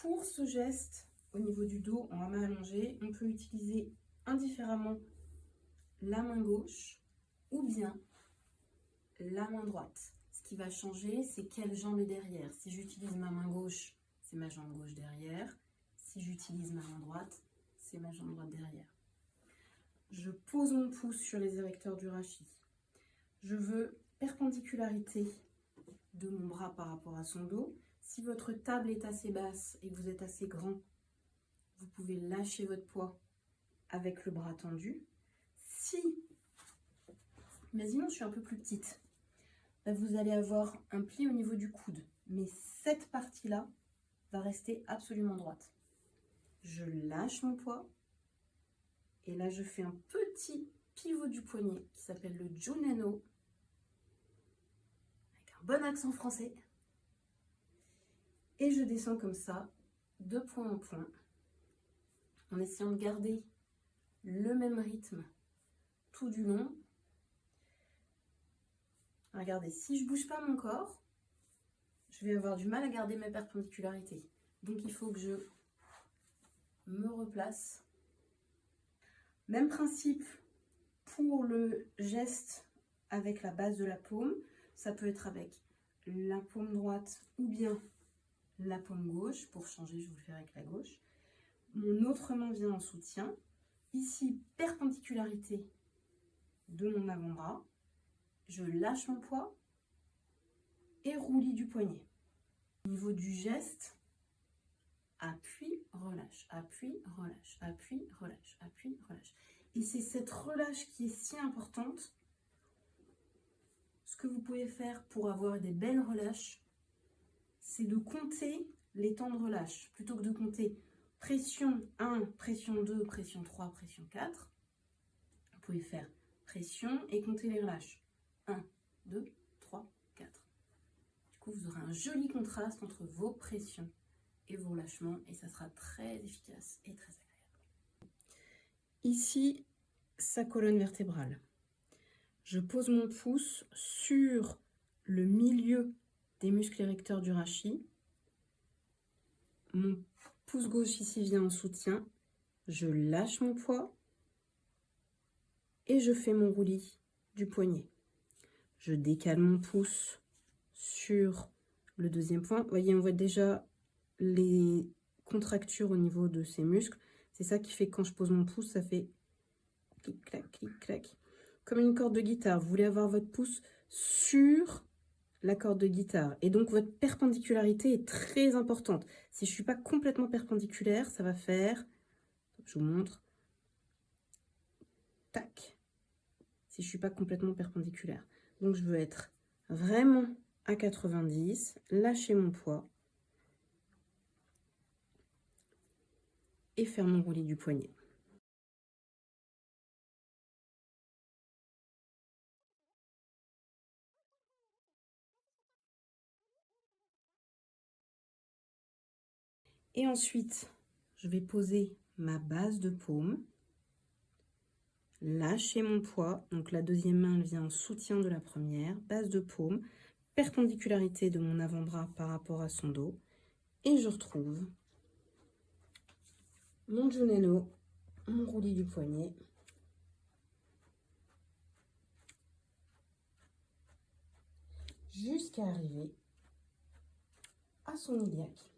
Pour ce geste, au niveau du dos, en main allongée, on peut utiliser indifféremment la main gauche ou bien la main droite. Ce qui va changer, c'est quelle jambe est derrière. Si j'utilise ma main gauche, c'est ma jambe gauche derrière. Si j'utilise ma main droite, c'est ma jambe droite derrière. Je pose mon pouce sur les érecteurs du rachis. Je veux perpendicularisé de mon bras par rapport à son dos. Si votre table est assez basse et que vous êtes assez grand, vous pouvez lâcher votre poids avec le bras tendu. Si, imaginons je suis un peu plus petite, là, vous allez avoir un pli au niveau du coude, mais cette partie-là va rester absolument droite. Je lâche mon poids et là je fais un petit pivot du poignet qui s'appelle le Junano, avec un bon accent français. Et je descends comme ça, de point en point, en essayant de garder le même rythme tout du long. Regardez, si je ne bouge pas mon corps, je vais avoir du mal à garder ma perpendicularité. Donc il faut que je me replace. Même principe pour le geste avec la base de la paume. Ça peut être avec la paume droite ou bien la paume gauche. Pour changer, je vous le fais avec la gauche. Mon autre main vient en soutien. Ici, perpendicularité de mon avant-bras. Je lâche mon poids et roulis du poignet. Au niveau du geste, appuie, relâche, appuie, relâche, appuie, relâche, appuie, relâche. Et c'est cette relâche qui est si importante. Ce que vous pouvez faire pour avoir des belles relâches, c'est de compter les temps de relâche. Plutôt que de compter pression 1, pression 2, pression 3, pression 4, vous pouvez faire pression et compter les relâches. 1, 2, 3, 4. Du coup, vous aurez un joli contraste entre vos pressions et vos relâchements et ça sera très efficace et très agréable. Ici, sa colonne vertébrale. Je pose mon pouce sur le milieu des muscles érecteurs du rachis. Mon pouce gauche ici vient en soutien. Je lâche mon poids et je fais mon roulis du poignet. Je décale mon pouce sur le deuxième point. Vous voyez, on voit déjà les contractures au niveau de ces muscles. C'est ça qui fait que quand je pose mon pouce, ça fait clic, clac, clic, clac. Comme une corde de guitare. Vous voulez avoir votre pouce sur la corde de guitare. Et donc, votre perpendicularité est très importante. Si je ne suis pas complètement perpendiculaire, ça va faire, je vous montre, tac. Si je ne suis pas complètement perpendiculaire. Donc, je veux être vraiment à 90, lâcher mon poids et faire mon roulis du poignet. Et ensuite, je vais poser ma base de paume, lâcher mon poids, donc la deuxième main elle vient en soutien de la première, base de paume, perpendicularité de mon avant-bras par rapport à son dos, et je retrouve mon Junano, mon roulis du poignet, jusqu'à arriver à son iliaque.